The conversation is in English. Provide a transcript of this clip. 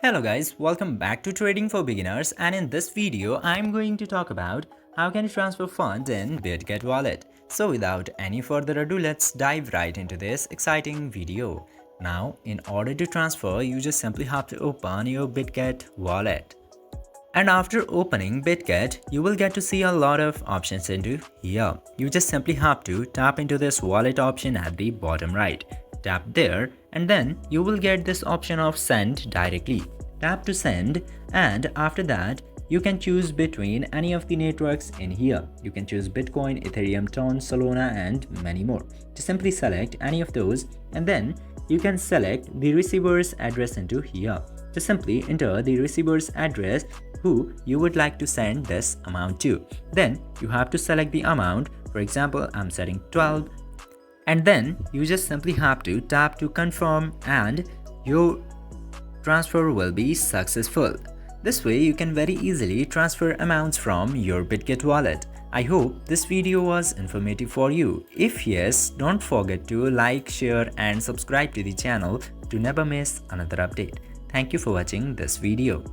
Hello guys, welcome back to Trading for Beginners, and in this video I'm going to talk about how can you transfer funds in Bitget Wallet. So without any further ado, let's dive right into this exciting video. Now in order to transfer, you just simply have to open your Bitget Wallet. And after opening Bitget, you will get to see a lot of options into here. You just simply have to tap into this wallet option at the bottom right. Tap there and then you will get this option of send directly. Tap to send, and after that you can choose between any of the networks in here. You can choose Bitcoin, Ethereum, Tron, Solana and many more. Just simply select any of those and then you can select the receiver's address into here. Just simply enter the receiver's address who you would like to send this amount to. Then you have to select the amount. For example, I'm setting 12, and then you just simply have to tap to confirm and your transfer will be successful. This way you can very easily transfer amounts from your Bitget wallet. I hope this video was informative for you. If yes, don't forget to like, share and subscribe to the channel to never miss another update. Thank you for watching this video.